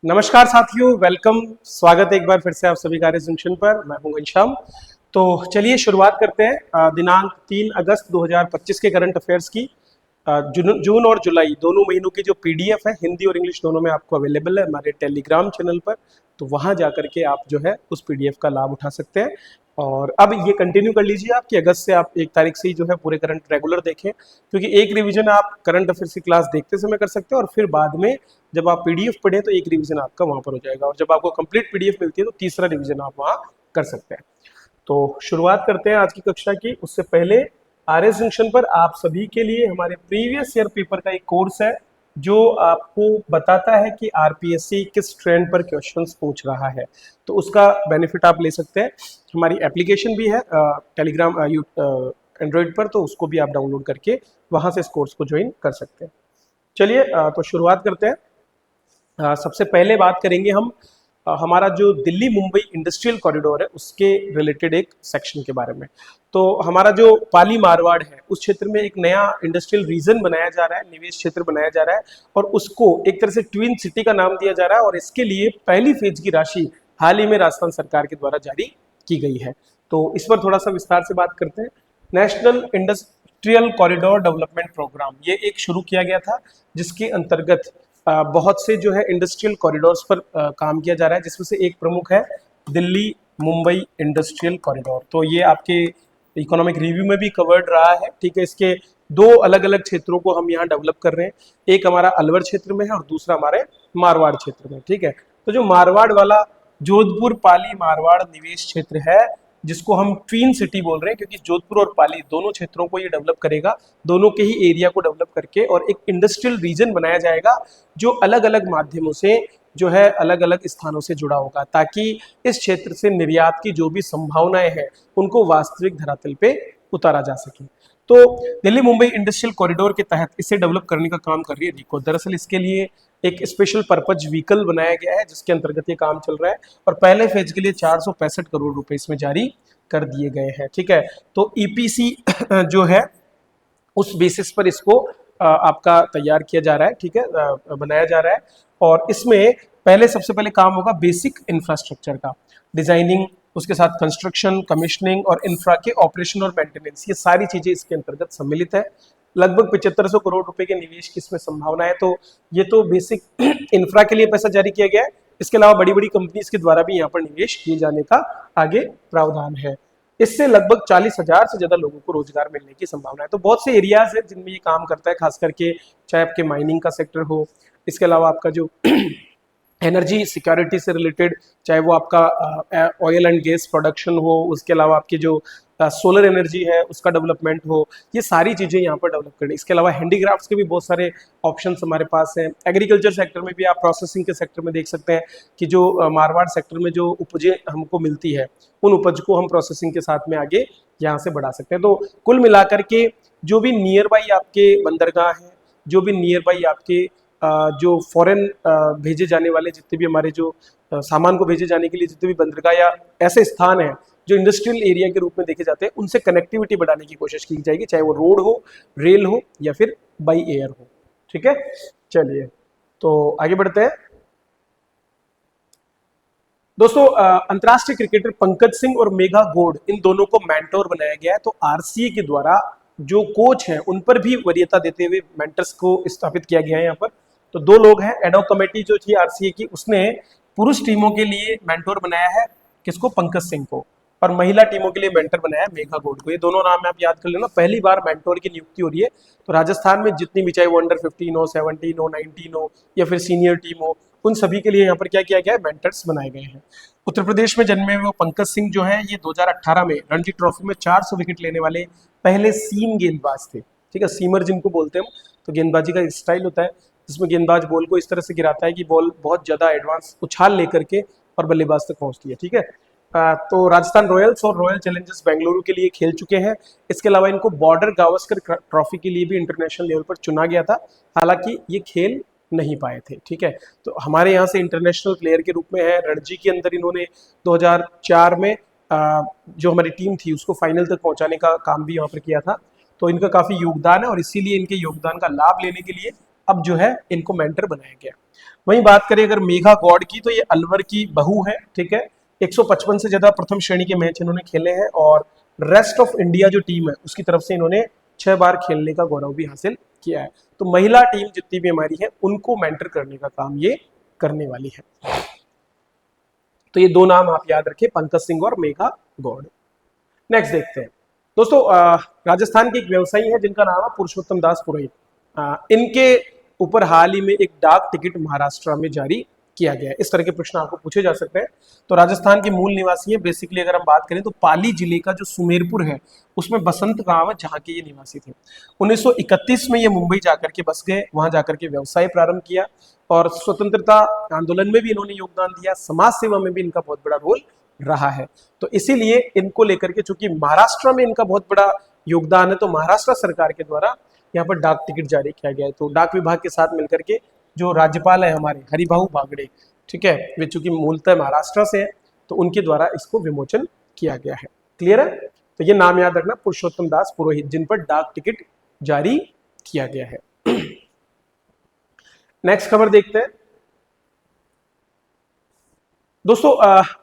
नमस्कार साथियों, वेलकम। स्वागत है एक बार फिर से आप सभी का आर्य जंक्शन पर। मैं हूं घनश्याम। तो चलिए शुरुआत करते हैं दिनांक 3 अगस्त 2025 के करंट अफेयर्स की। जून और जुलाई दोनों महीनों की जो पीडीएफ है, हिंदी और इंग्लिश दोनों में आपको अवेलेबल है हमारे टेलीग्राम चैनल पर। तो वहां जाकर के आप जो है उस पीडीएफ का लाभ उठा सकते हैं। और अब ये कंटिन्यू कर लीजिए आप कि अगस्त से आप 1 तारीख से ही जो है पूरे करंट रेगुलर देखें, क्योंकि एक रिवीजन आप करंट अफेयर्स की क्लास देखते समय कर सकते हैं और फिर बाद में जब आप पीडीएफ पढ़ें तो एक रिवीजन आपका वहां पर हो जाएगा, और जब आपको कंप्लीट पीडीएफ मिलती है तो तीसरा रिवीजन आप वहां कर सकते हैं। तो शुरुआत करते हैं आज की कक्षा की। उससे पहले आरए जंक्शन पर आप सभी के लिए हमारे प्रीवियस ईयर पेपर का एक कोर्स है जो आपको बताता है कि आरपीएससी किस ट्रेंड पर क्वेश्चंस पूछ रहा है। तो उसका बेनिफिट आप ले सकते हैं। हमारी एप्लीकेशन भी है टेलीग्राम एंड्रॉइड पर, तो उसको भी आप डाउनलोड करके वहां से इस कोर्स को ज्वाइन कर सकते हैं। चलिए तो शुरुआत करते हैं। सबसे पहले बात करेंगे हम हमारा जो दिल्ली मुंबई इंडस्ट्रियल कॉरिडोर है उसके रिलेटेड एक सेक्शन के बारे में। तो हमारा जो पाली मारवाड़ है उस क्षेत्र में एक नया इंडस्ट्रियल रीजन बनाया जा रहा है, निवेश क्षेत्र बनाया जा रहा है, और उसको एक तरह से ट्विन सिटी का नाम दिया जा रहा है। और इसके लिए पहली फेज की राशि हाल ही में राजस्थान सरकार के द्वारा जारी की गई है। तो इस पर थोड़ा सा विस्तार से बात करते हैं। National industrial corridor development programme ये एक शुरू किया गया था, जिसके अंतर्गत बहुत से जो है इंडस्ट्रियल कॉरिडोर्स पर काम किया जा रहा है, जिसमें से एक प्रमुख है दिल्ली मुंबई इंडस्ट्रियल कॉरिडोर। तो ये आपके इकोनॉमिक रिव्यू में भी कवर्ड रहा है, ठीक है। इसके दो अलग अलग क्षेत्रों को हम यहाँ डेवलप कर रहे हैं, एक हमारा अलवर क्षेत्र में है और दूसरा हमारे मारवाड़ क्षेत्र में, ठीक है। तो जो मारवाड़ वाला जोधपुर पाली मारवाड़ निवेश क्षेत्र है, जिसको हम ट्विन सिटी बोल रहे हैं, क्योंकि जोधपुर और पाली दोनों क्षेत्रों को ये डेवलप करेगा, दोनों के ही एरिया को डेवलप करके, और एक इंडस्ट्रियल रीजन बनाया जाएगा जो अलग अलग माध्यमों से जो है अलग अलग स्थानों से जुड़ा होगा, ताकि इस क्षेत्र से निर्यात की जो भी संभावनाएं हैं उनको वास्तविक धरातल पे उतारा जा सके। तो दिल्ली मुंबई इंडस्ट्रियल कॉरिडोर के तहत इसे डेवलप करने का काम कर रही है रिको। दरअसल इसके लिए एक स्पेशल पर्पज व्हीकल बनाया गया है जिसके अंतर्गत ये काम चल रहा है, और पहले फेज के लिए 465 करोड़ रुपए इसमें जारी कर दिए गए हैं, ठीक है। तो ईपीसी जो है उस बेसिस पर इसको आपका तैयार किया जा रहा है, ठीक है, बनाया जा रहा है। और इसमें पहले सबसे पहले काम होगा बेसिक इंफ्रास्ट्रक्चर का डिजाइनिंग, उसके साथ कंस्ट्रक्शन, कमिश्निंग और इंफ्रा के ऑपरेशन और मेंटेनेंस, ये सारी चीजें इसके अंतर्गत सम्मिलित है। लगभग 7500 करोड़ रुपए के निवेश की इसमें संभावना है। तो ये तो बेसिक इंफ्रा के लिए पैसा जारी किया गया है। इसके अलावा बड़ी बड़ी कंपनीज के द्वारा भी यहाँ पर निवेश किए जाने का आगे प्रावधान है। इससे लगभग 40,000 से ज्यादा लोगों को रोजगार मिलने की संभावना है। तो बहुत से एरियाज है जिनमें ये काम करता है, खास करके चाहे आपके माइनिंग का सेक्टर हो, इसके अलावा आपका जो एनर्जी सिक्योरिटी से रिलेटेड, चाहे वो आपका ऑयल एंड गैस प्रोडक्शन हो, उसके अलावा आपकी जो सोलर एनर्जी है उसका डेवलपमेंट हो, ये सारी चीज़ें यहाँ पर डेवलप करें। इसके अलावा हैंडीक्राफ्ट्स के भी बहुत सारे ऑप्शंस हमारे पास हैं। एग्रीकल्चर सेक्टर में भी आप प्रोसेसिंग के सेक्टर में देख सकते हैं कि जो मारवाड़ सेक्टर में जो उपजें हमको मिलती है उन उपज को हम प्रोसेसिंग के साथ में आगे यहाँ से बढ़ा सकते हैं। तो कुल मिलाकर के जो भी नियर बाई आपके बंदरगाह हैं, जो भी नियर बाई आपके जो फॉरेन भेजे जाने वाले जितने भी हमारे जो सामान को भेजे जाने के लिए जितने भी बंदरगाह या ऐसे स्थान हैं जो इंडस्ट्रियल एरिया के रूप में देखे जाते हैं, उनसे कनेक्टिविटी बढ़ाने की कोशिश की जाएगी, चाहे वो रोड हो, रेल हो या फिर बाई एयर हो, ठीक है। चलिए तो आगे बढ़ते हैं दोस्तों। अंतर्राष्ट्रीय क्रिकेटर पंकज सिंह और मेघा गौड़, इन दोनों को मेंटोर बनाया गया है। तो आरसीए के द्वारा जो कोच हैं उन पर भी वरीयता देते हुए मेंटर्स को स्थापित किया गया है यहाँ पर। तो दो लोग हैं। एडॉक कमेटी जो थी आरसीए की, उसने पुरुष टीमों के लिए मेंटोर बनाया है किसको? पंकज सिंह को। और महिला टीमों के लिए मेंटर बनाया है मेघा गौड़ को। ये दोनों नाम आप याद कर लेना। पहली बार मेंटोर की नियुक्ति हो रही है। तो राजस्थान में जितनी भी, चाहे वो अंडर 15 हो, 17 हो, 19 हो या फिर सीनियर टीम हो, उन सभी के लिए यहाँ पर क्या किया गया है? मेंटर्स बनाए गए हैं। उत्तर प्रदेश में जन्मे हुए पंकज सिंह जो है ये 2018 में रणजी ट्रॉफी में 400 विकेट लेने वाले पहले सीम गेंदबाज थे, ठीक है। सीमर जिनको बोलते हैं हम। तो गेंदबाजी का एक स्टाइल होता है जिसमें गेंदबाज बॉल को इस तरह से गिराता है कि बॉल बहुत ज्यादा एडवांस उछाल लेकर के और बल्लेबाज तक पहुंचती है, ठीक है। तो राजस्थान रॉयल्स और रॉयल चैलेंजर्स बेंगलुरु के लिए खेल चुके हैं। इसके अलावा इनको बॉर्डर गावस्कर ट्रॉफी के लिए भी इंटरनेशनल लेवल पर चुना गया था, हालांकि ये खेल नहीं पाए थे, ठीक है। तो हमारे यहाँ से इंटरनेशनल प्लेयर के रूप में है। रणजी के अंदर इन्होंने 2004 में जो हमारी टीम थी उसको फाइनल तक पहुंचाने का काम भी यहाँ पर किया था। तो इनका काफी योगदान है और इसीलिए इनके योगदान का लाभ लेने के लिए अब जो है इनको मेंटर बनाया गया। वहीं बात करें अगर मेघा गौड़ की, तो ये अलवर की बहू है, ठीक है। 155 से ज्यादा प्रथम श्रेणी के मैच इन्होंने खेले हैं और रेस्ट ऑफ इंडिया जो टीम है उसकी तरफ से इन्होंने 6 बार खेलने का गौरव भी हासिल किया है। तो महिला टीम जितनी भी हमारी है उनको मेंटर करने का काम ये करने वाली है। तो ये दो नाम आप याद रखें, पंकज सिंह और मेघा गौड़। नेक्स्ट देखते हैं दोस्तों, राजस्थान के एक व्यवसायी है जिनका नाम है पुरुषोत्तम दास पुरोहित। इनके ऊपर हाल ही में एक डाक टिकट महाराष्ट्र में जारी किया गया है। इस तरह के प्रश्न आपको पूछे जा सकते हैं। तो राजस्थान के मूल निवासी है बेसिकली, अगर हम बात करें तो पाली जिले का जो सुमेरपुर है उसमें बसंत गांव है जहां के ये निवासी थे। 1931 में ये मुंबई जाकर के बस गए, वहां जाकर के व्यवसाय प्रारंभ किया और स्वतंत्रता आंदोलन में भी इन्होंने योगदान दिया, समाज सेवा में भी इनका बहुत बड़ा रोल रहा है। तो इसीलिए इनको लेकर के, चूंकि महाराष्ट्र में इनका बहुत बड़ा योगदान है, तो महाराष्ट्र सरकार के द्वारा यहाँ पर डाक टिकट जारी किया गया है। तो डाक विभाग के साथ मिलकर के जो राज्यपाल है हमारे हरिभाऊ बागड़े, ठीक है, वे चूंकि मूलतः महाराष्ट्र से है तो उनके द्वारा इसको विमोचन किया गया है। क्लियर है? तो ये नाम याद रखना, पुरुषोत्तम दास पुरोहित, जिन पर डाक टिकट जारी किया गया है। नेक्स्ट खबर देखते हैं दोस्तों,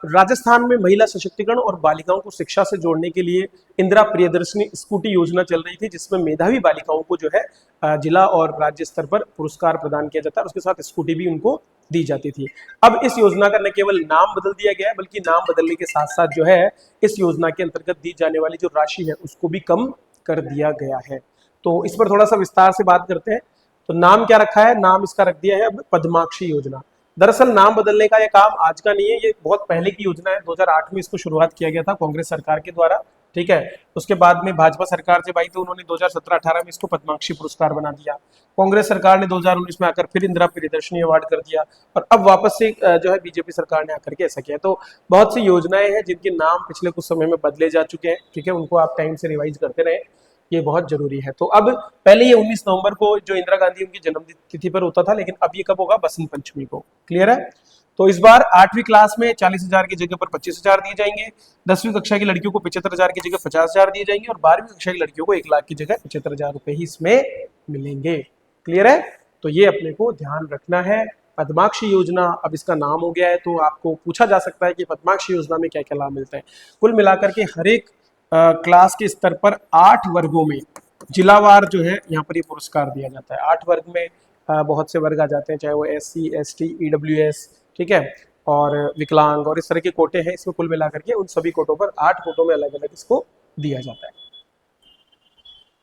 राजस्थान में महिला सशक्तिकरण और बालिकाओं को शिक्षा से जोड़ने के लिए इंदिरा प्रियदर्शनी स्कूटी योजना चल रही थी, जिसमें मेधावी बालिकाओं को जो है जिला और राज्य स्तर पर पुरस्कार प्रदान किया जाता है और उसके साथ स्कूटी भी उनको दी जाती थी। अब इस योजना का न केवल नाम बदल दिया गया है बल्कि नाम बदलने के साथ साथ जो है इस योजना के अंतर्गत दी जाने वाली जो राशि है उसको भी कम कर दिया गया है। तो इस पर थोड़ा सा विस्तार से बात करते हैं। तो नाम क्या रखा है? नाम इसका रख दिया है अब पद्माक्षी योजना। दरअसल नाम बदलने का यह काम आज का नहीं है, ये बहुत पहले की योजना है। 2008 में इसको शुरुआत किया गया था कांग्रेस सरकार के द्वारा, ठीक है। उसके बाद में भाजपा सरकार जब आई तो उन्होंने 2017-18 में इसको पद्माक्षी पुरस्कार बना दिया। कांग्रेस सरकार ने 2019 में आकर फिर इंदिरा प्रियदर्शनी अवार्ड कर दिया और अब वापस से जो है बीजेपी सरकार ने आकर के ऐसा किया। तो बहुत सी योजनाएं हैं जिनके नाम पिछले कुछ समय में बदले जा चुके हैं, ठीक है, उनको आप टाइम से रिवाइज करते रहे, ये बहुत जरूरी है। तो अब पहले ये 19 नवंबर को जो इंदिरा गांधी उनकी जन्म तिथि पर होता था, लेकिन अब ये कब होगा? बसंत पंचमी को। क्लियर है? तो इस बार 8वीं क्लास में 40,000 की जगह पर 25,000 दिए जाएंगे, 10वीं कक्षा की लड़कियों को 75,000 की जगह 50,000 दिए जाएंगे और 12वीं कक्षा की लड़कियों को 1 लाख की जगह 75,000 रुपए ही इसमें मिलेंगे। क्लियर है? तो ये अपने को ध्यान रखना है। पद्माक्षी योजना अब इसका नाम हो गया है, तो आपको पूछा जा सकता है कि पद्माक्षी योजना में क्या क्या लाभ मिलता है। कुल मिलाकर के हर एक क्लास के स्तर पर 8 वर्गों में जिलावार जो है यहाँ पर ये पुरस्कार दिया जाता है। 8 वर्ग में बहुत से वर्ग आ जाते हैं, चाहे वो SC, ST, EWS, ठीक है, और विकलांग और इस तरह के कोटे हैं। इसमें कुल मिलाकर के उन सभी कोटों पर 8 कोटों में अलग अलग इसको दिया जाता है।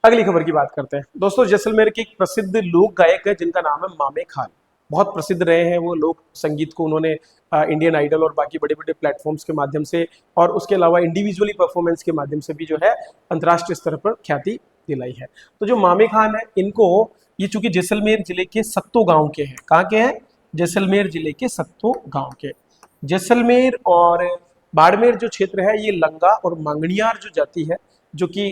अगली खबर की बात करते हैं दोस्तों, जैसलमेर के एक प्रसिद्ध लोक गायक है जिनका नाम है मामे खान। बहुत प्रसिद्ध रहे हैं वो लोक संगीत को, उन्होंने इंडियन आइडल और बाकी बड़े बड़े प्लेटफॉर्म्स के माध्यम से और उसके अलावा इंडिविजुअली परफॉर्मेंस के माध्यम से भी जो है अंतर्राष्ट्रीय स्तर पर ख्याति दिलाई है। तो जो मामे खान है इनको, ये चूंकि जैसलमेर जिले के सत्तो गांव के हैं। कहाँ के हैं? जैसलमेर जिले के सत्तो गांव के। जैसलमेर और बाड़मेर जो क्षेत्र है ये लंगा और मांगणियार जो जाति है, जो कि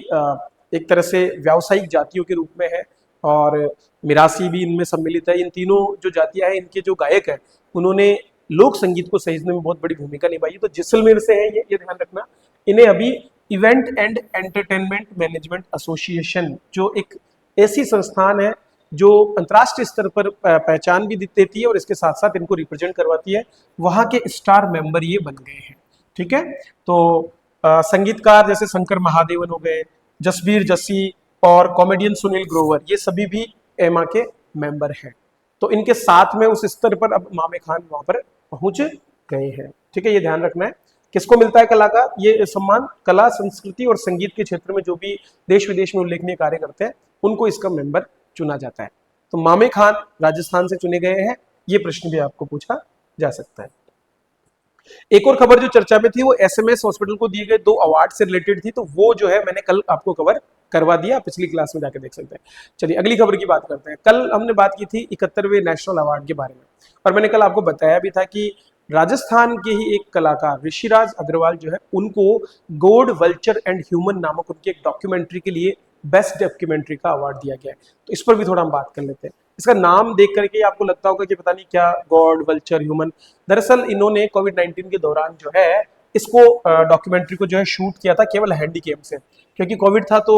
एक तरह से व्यावसायिक जातियों के रूप में है और मिरासी भी इनमें सम्मिलित है। इन तीनों जो जातियां हैं इनके जो गायक हैं उन्होंने लोक संगीत को सहेजने में बहुत बड़ी भूमिका निभाई। तो जैसलमेर से है ये ध्यान रखना। इन्हें अभी event and entertainment management association, जो एक ऐसी संस्थान है जो अंतर्राष्ट्रीय स्तर पर पहचान भी देती है और इसके साथ साथ इनको रिप्रेजेंट करवाती है, वहां के स्टार मेंबर ये बन गए हैं। ठीक है, तो संगीतकार जैसे शंकर महादेवन हो गए, जसबीर जस्सी और कॉमेडियन सुनील ग्रोवर, ये सभी भी एमा के मेंबर हैं। तो इनके साथ में उस स्तर पर अब मामे खान वहां पर पहुंच गए हैं। ठीक है, ये ध्यान रखना है। किसको मिलता है कला का ये सम्मान? कला, संस्कृति और संगीत के क्षेत्र में जो भी देश विदेश में उल्लेखनीय कार्य करते हैं उनको इसका मेंबर चुना जाता है। तो मामे खान राजस्थान से चुने गए हैं, ये प्रश्न भी आपको पूछा जा सकता है। एक और खबर जो चर्चा में थी वो SMS हॉस्पिटल को दिए गए 2 अवार्ड से रिलेटेड थी, तो वो जो है मैंने कल आपको कवर करवा दिया, पिछली क्लास में जाकर देख सकते हैं। चलिए अगली खबर की बात करते हैं। कल हमने बात की थी 71वें नेशनल अवार्ड के बारे में और मैंने कल आपको बताया भी था कि राजस्थान के ही एक कलाकार ऋषिराज अग्रवाल जो है उनको गोड वल्चर एंड ह्यूमन नामक उनकी एक डॉक्यूमेंट्री के लिए बेस्ट डॉक्यूमेंट्री का अवार्ड दिया गया है। तो इस पर भी थोड़ा हम बात कर लेते हैं। इसका नाम देख करके आपको लगता होगा कि पता नहीं क्या गॉड वल्चर ह्यूमन, दरअसल इन्होंने कोविड-19 के दौरान जो है इसको डॉक्यूमेंट्री को जो है शूट किया था केवल हैंडीकैम से, क्योंकि कोविड था तो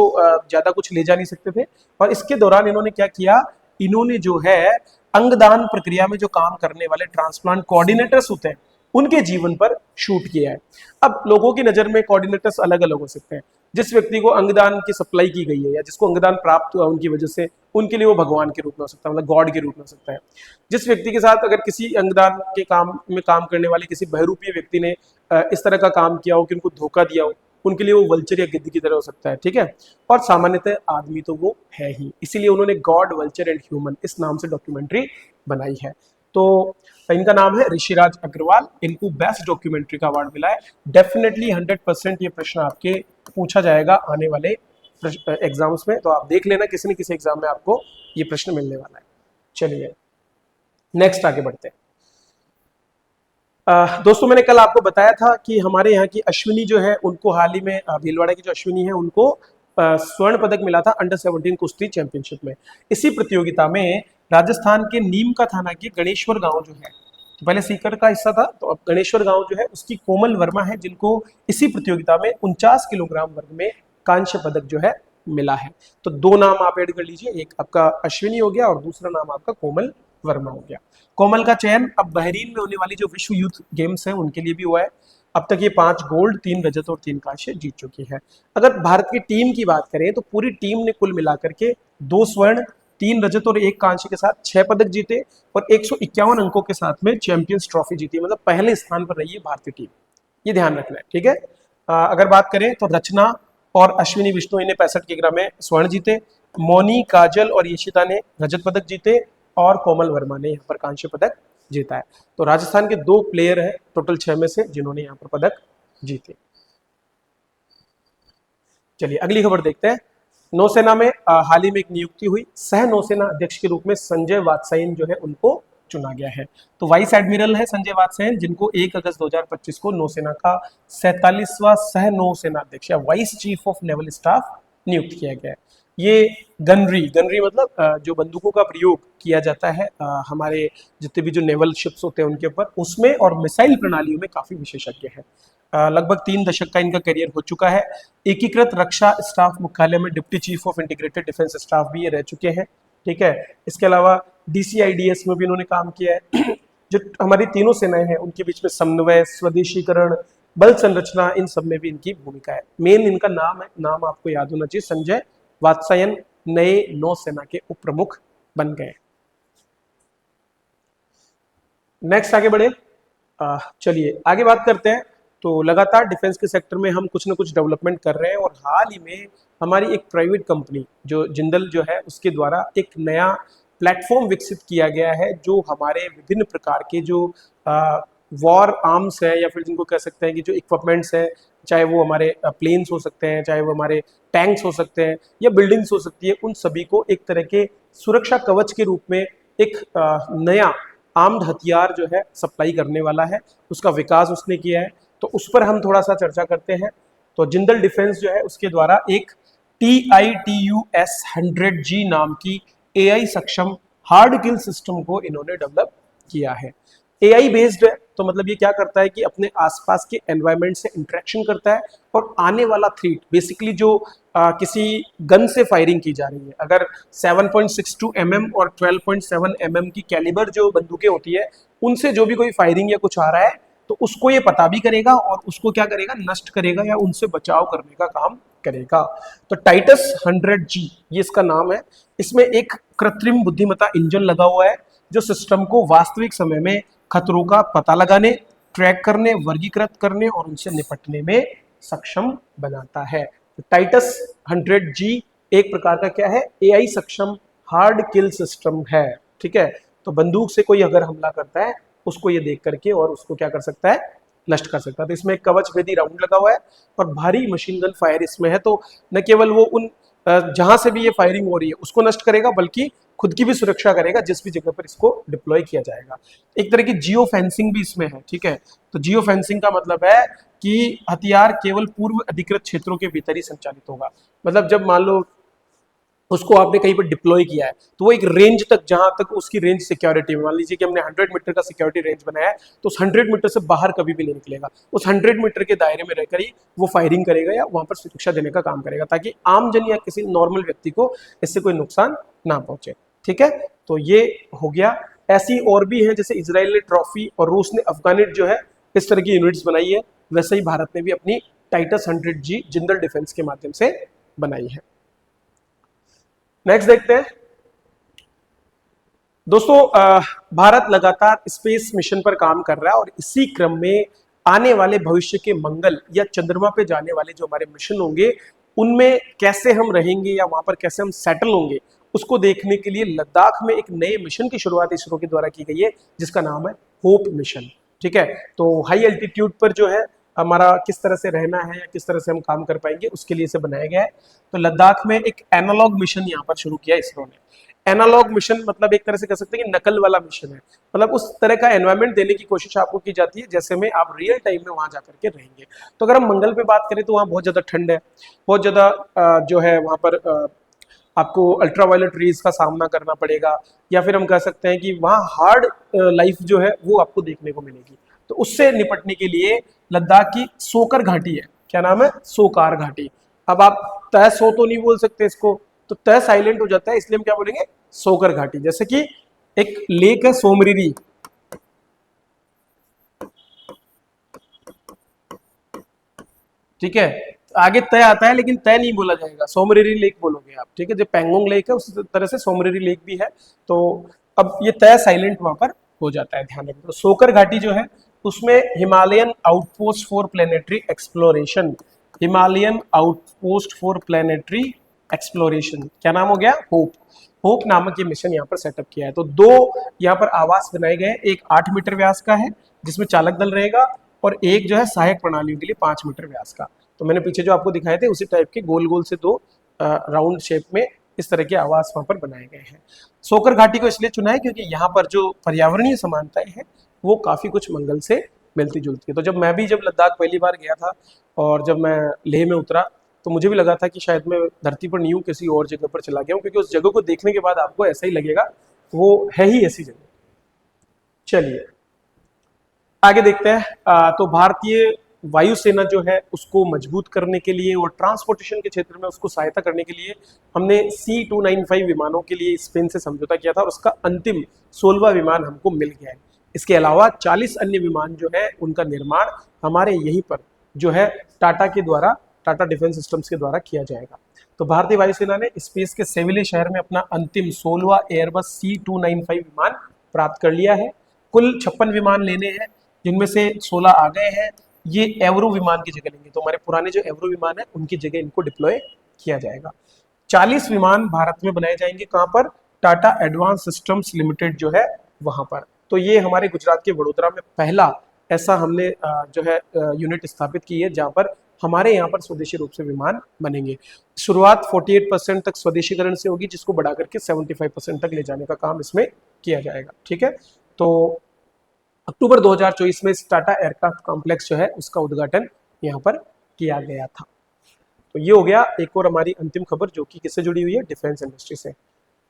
ज्यादा कुछ ले जा नहीं सकते थे। और इसके दौरान इन्होंने क्या किया, इन्होंने जो है अंगदान प्रक्रिया में जो काम करने वाले ट्रांसप्लांट कोऑर्डिनेटर्स होते हैं उनके जीवन पर शूट किया है। अब लोगों की नजर में कोऑर्डिनेटर्स अलग अलग हो सकते हैं। जिस व्यक्ति को अंगदान की सप्लाई की गई है या जिसको अंगदान प्राप्त हुआ उनकी वजह से, उनके लिए वो भगवान के रूप में हो सकता है, मतलब गॉड के रूप में हो सकता है। जिस व्यक्ति के साथ अगर किसी अंगदान के काम में काम करने वाले किसी बहरूपीय व्यक्ति ने इस तरह का काम किया हो कि उनको धोखा दिया हो, उनके लिए वो वल्चर या गिद्ध की तरह हो सकता है, ठीक है। और सामान्यतः आदमी तो वो है ही, इसीलिए उन्होंने गॉड, वल्चर एंड ह्यूमन इस नाम से डॉक्यूमेंट्री बनाई है। तो इनका नाम है ऋषिराज अग्रवाल, इनको बेस्ट डॉक्यूमेंट्री का अवार्ड मिला है। डेफिनेटली 100% ये प्रश्न आपके पूछा जाएगा आने वाले एग्जाम्स में, तो आप देख लेना किसी न किसी एग्जाम में आपको ये प्रश्न मिलने वाला है। चलिए नेक्स्ट आगे बढ़ते हैं। दोस्तों मैंने कल आपको बताया था कि हमारे यहाँ की अश्विनी जो है उनको हाल ही में भीलवाड़ा की जो अश्विनी है उनको स्वर्ण पदक मिला था अंडर 17 कुश्ती चैंपियनशिप में। इसी प्रतियोगिता में राजस्थान के नीम का थाना के गणेश्वर गांव जो है, तो पहले सीकर का हिस्सा था, तो अब गणेश्वर गांव जो है उसकी कोमल वर्मा है, जिनको इसी प्रतियोगिता में 49 किलोग्राम वर्ग में कांस्य पदक जो है मिला है। तो दो नाम आप ऐड कर लीजिए, एक आपका अश्विनी हो गया और दूसरा नाम आपका कोमल वर्मा हो गया। कोमल का चयन अब बहरीन में होने वाली जो विश्व यूथ गेम्स है उनके लिए भी हुआ है। अब तक ये 5 गोल्ड, 3 रजत और 3 कांस्य जीत चुकी है। अगर भारत की टीम की बात करें तो पूरी टीम ने कुल मिलाकर के 2 स्वर्ण, 3 रजत और 1 कांस्य के साथ 6 पदक जीते और 151 अंकों के साथ में चैंपियंस ट्रॉफी जीती, मतलब पहले स्थान पर रही है भारतीय टीम, ये ध्यान रखना है, ठीक है। अगर बात करें तो रचना और अश्विनी विष्णु ने 65 किलोग्राम में स्वर्ण जीते, मोनी, काजल और यशिता ने रजत पदक जीते और कोमल वर्मा ने यहाँ पर कांस्य पदक जीता है। तो राजस्थान के 2 प्लेयर हैं टोटल 6 में से जिन्होंने यहाँ पर पदक जीते। चलिए अगली खबर देखते हैं। नौसेना में हाल ही में एक नियुक्ति हुई, सह नौसेना अध्यक्ष के रूप में संजय वात्सायन जो है उनको चुना गया है। तो वाइस एडमिरल है संजय वात्सायन, जिनको 1 अगस्त 2025 को नौसेना का 47वां सह नौसेना अध्यक्ष या vice chief of naval staff नियुक्त किया गया है। ये गनरी मतलब जो बंदूकों का प्रयोग किया जाता है हमारे जितने भी जो नेवल शिप्स होते हैं उनके ऊपर, उसमें और मिसाइल प्रणालियों में काफी विशेषज्ञ है। लगभग 3 दशक का इनका करियर हो चुका है। एकीकृत रक्षा स्टाफ मुख्यालय में deputy chief of integrated defence staff भी ये रह चुके हैं, ठीक है। इसके अलावा DCIDS में भी इन्होंने काम किया है। जो हमारी तीनों सेनाएं हैं उनके बीच में समन्वय, स्वदेशीकरण, बल संरचना, इन सब में भी इनकी भूमिका है। मेन इनका नाम है, नाम आपको याद होना चाहिए, संजय वात्सायन नए नौसेना के उप प्रमुख बन गए। नेक्स्ट आगे बढ़े, चलिए आगे बात करते हैं। तो लगातार डिफेंस के सेक्टर में हम कुछ ना कुछ डेवलपमेंट कर रहे हैं और हाल ही में हमारी एक प्राइवेट कंपनी जो जिंदल जो है उसके द्वारा एक नया प्लेटफॉर्म विकसित किया गया है, जो हमारे विभिन्न प्रकार के जो वॉर आर्म्स है या फिर जिनको कह सकते हैं कि जो इक्विपमेंट्स है, चाहे वो हमारे प्लेन्स हो सकते हैं, चाहे वो हमारे टैंक्स हो सकते हैं या बिल्डिंग्स हो सकती है, उन सभी को एक तरह के सुरक्षा कवच के रूप में एक नया आर्म्ड हथियार जो है सप्लाई करने वाला है, उसका विकास उसने किया है। तो उस पर हम थोड़ा सा चर्चा करते हैं। तो जिंदल डिफेंस जो है उसके द्वारा एक TITUS 100G नाम की AI सक्षम हार्ड किल सिस्टम को इन्होंने डेवलप किया है। AI बेस्ड है, तो मतलब ये क्या करता है कि अपने आसपास के एनवायरनमेंट से इंटरेक्शन करता है और आने वाला थ्रेट, बेसिकली जो किसी गन से फायरिंग की जा रही है, अगर 7.62 mm और 12.7 mm की कैलिबर जो बंदूकें होती है, उनसे जो भी कोई फायरिंग या कुछ आ रहा है तो उसको ये पता भी करेगा और उसको क्या करेगा, नष्ट करेगा या उनसे बचाव करने का काम करेगा। तो टाइटस 100G ये इसका नाम है। इसमें एक कृत्रिम बुद्धिमत्ता इंजन लगा हुआ है जो सिस्टम को वास्तविक समय में खतरों का पता लगाने, ट्रैक करने, वर्गीकृत करने और उनसे निपटने में सक्षम बनाता है। तो टाइटस 100G एक प्रकार का क्या है, AI सक्षम हार्ड किल सिस्टम है, ठीक है। तो बंदूक से कोई अगर हमला करता है उसको ये देख करके और उसको क्या कर सकता है, नष्ट कर सकता है। तो इसमें एक कवच भेदी राउंड लगा हुआ है और भारी मशीन गन फायर इसमें है। तो न केवल वो उन जहां से भी ये फायरिंग हो रही है उसको नष्ट करेगा, बल्कि खुद की भी सुरक्षा करेगा जिस भी जगह पर इसको डिप्लॉय किया जाएगा। एक तरह की जियो फेंसिंग भी इसमें है, ठीक है। तो जियो फेंसिंग का मतलब है कि हथियार केवल पूर्व अधिकृत क्षेत्रों के भीतर ही संचालित होगा। मतलब जब मान लो उसको आपने कहीं पर डिप्लॉय किया है तो वो एक रेंज तक, जहां तक उसकी रेंज सिक्योरिटी, मान लीजिए कि हमने 100 मीटर का सिक्योरिटी रेंज बनाया है, तो उस 100 मीटर से बाहर कभी भी नहीं निकलेगा। उस 100 मीटर के दायरे में रहकर ही वो फायरिंग करेगा या वहां पर सुरक्षा देने का काम करेगा, ताकि आम जन या किसी नॉर्मल व्यक्ति को इससे कोई नुकसान ना पहुंचे, ठीक है, तो ये हो गया। ऐसी और भी है, जैसे इजराइल ने ट्रॉफी और रूस ने अफगानिट जो है इस तरह की यूनिट्स बनाई है, वैसे ही भारत ने भी अपनी टाइटस 100G जिंदल डिफेंस के माध्यम से बनाई है। नेक्स्ट देखते हैं दोस्तों, भारत लगातार स्पेस मिशन पर काम कर रहा है और इसी क्रम में आने वाले भविष्य के मंगल या चंद्रमा पे जाने वाले जो हमारे मिशन होंगे उनमें कैसे हम रहेंगे या वहां पर कैसे हम सेटल होंगे उसको देखने के लिए लद्दाख में एक नए मिशन की शुरुआत इसरो के द्वारा की गई है, जिसका नाम है होप मिशन। ठीक है, तो हाई एल्टीट्यूड पर जो है हमारा किस तरह से रहना है या किस तरह से हम काम कर पाएंगे उसके लिए इसे बनाया गया है। तो लद्दाख में एक एनालॉग मिशन यहाँ पर शुरू किया इसरो ने। एनालॉग मिशन मतलब एक तरह से कह सकते हैं कि नकल वाला मिशन है, मतलब उस तरह का एनवायरनमेंट देने की कोशिश आपको की जाती है जैसे में आप रियल टाइम में वहां जाकर के रहेंगे। तो अगर हम मंगल पे बात करें तो वहां बहुत ज्यादा ठंड है, बहुत ज्यादा जो है वहां पर आपको अल्ट्रावायलेट रेज का सामना करना पड़ेगा, या फिर हम कह सकते हैं कि वहाँ हार्ड लाइफ जो है वो आपको देखने को मिलेगी। तो उससे निपटने के लिए लद्दाख की सोकर घाटी है, क्या नाम है, सोकार घाटी। अब आप तय सो तो नहीं बोल सकते इसको, तो तय साइलेंट हो जाता है, इसलिए हम क्या बोलेंगे, सोकर घाटी। जैसे कि एक लेक है सोमरिरी, ठीक है, आगे तय आता है लेकिन तय नहीं बोला जाएगा, सोमरिरी लेक बोलोगे आप। ठीक है, जो पेंगोंग लेक है उसी तरह से सोमरिरी लेक भी है। तो अब ये तय साइलेंट वहां पर हो जाता है, ध्यान रखना। तो सोकर घाटी जो है उसमें Himalayan outpost for planetary exploration, Himalayan outpost for planetary exploration, क्या नाम हो गया, होप। होप नामक ये मिशन यहाँ पर सेटअप किया है। तो दो यहाँ पर आवास बनाए गए, एक 8 मीटर व्यास का है जिसमें चालक दल रहेगा, और एक जो है सहायक प्रणालियों के लिए 5 मीटर व्यास का। तो मैंने पीछे जो आपको दिखाए थे उसी टाइप के गोल गोल से दो राउंड शेप में इस तरह के आवास वहां पर बनाए गए हैं। सोकर घाटी को इसलिए चुना है क्योंकि यहाँ पर जो पर्यावरणीय समानताएं हैं वो काफी कुछ मंगल से मिलती जुलती है। तो जब मैं भी जब लद्दाख पहली बार गया था और जब मैं लेह में उतरा तो मुझे भी लगा था कि शायद मैं धरती पर नहीं हूँ, किसी और जगह पर चला गया हूँ, क्योंकि उस जगह को देखने के बाद आपको ऐसा ही लगेगा वो है ही ऐसी जगह। चलिए आगे देखते हैं। तो भारतीय वायुसेना जो है उसको मजबूत करने के लिए और ट्रांसपोर्टेशन के क्षेत्र में उसको सहायता करने के लिए हमने C-295 विमानों के लिए स्पेन से समझौता किया था और उसका अंतिम 16वां विमान हमको मिल गया है। इसके अलावा 40 अन्य विमान जो है उनका निर्माण हमारे यहीं पर जो है टाटा के द्वारा, टाटा डिफेंस सिस्टम्स के द्वारा किया जाएगा। तो भारतीय वायुसेना ने स्पेस के सेविले शहर में अपना अंतिम 16वां एयरबस C-295 विमान प्राप्त कर लिया है। कुल 56 विमान लेने हैं जिनमें से 16 आ गए हैं, ये एवरो विमान की जगह लेंगे। तो हमारे पुराने जो एवरो विमान है उनकी जगह इनको डिप्लॉय किया जाएगा। 40 विमान भारत में बनाए जाएंगे, कहां पर, टाटा एडवांस सिस्टम्स लिमिटेड जो है वहां पर। तो ये हमारे गुजरात के वडोदरा में पहला ऐसा हमने जो है यूनिट स्थापित की है जहां पर हमारे यहाँ पर स्वदेशी रूप से विमान बनेंगे। शुरुआत 48% तक स्वदेशीकरण से होगी, जिसको बढ़ा करके 75% तक ले जाने का काम इसमें किया जाएगा। ठीक है, तो अक्टूबर 2024 में टाटा एयरक्राफ्ट कॉम्प्लेक्स जो है उसका उद्घाटन यहाँ पर किया गया था। तो ये हो गया एक और हमारी अंतिम खबर जो कि किससे जुड़ी हुई है, डिफेंस इंडस्ट्री से।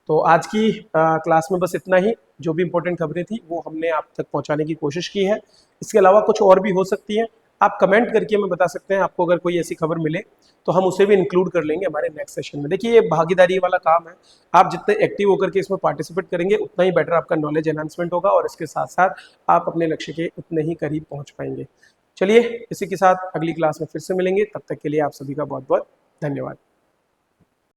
तो आज की क्लास में बस इतना ही। जो भी इंपॉर्टेंट खबरें थी वो हमने आप तक पहुंचाने की कोशिश की है। इसके अलावा कुछ और भी हो सकती है, आप कमेंट करके हमें बता सकते हैं। आपको अगर कोई ऐसी खबर मिले तो हम उसे भी इंक्लूड कर लेंगे हमारे नेक्स्ट सेशन में। देखिए ये भागीदारी वाला काम है, आप जितने एक्टिव होकर के इसमें पार्टिसिपेट करेंगे उतना ही बेटर आपका नॉलेज एनहांसमेंट होगा और इसके साथ साथ आप अपने लक्ष्य के उतने ही करीब पहुंच पाएंगे। चलिए इसी के साथ अगली क्लास में फिर से मिलेंगे, तब तक के लिए आप सभी का बहुत बहुत धन्यवाद।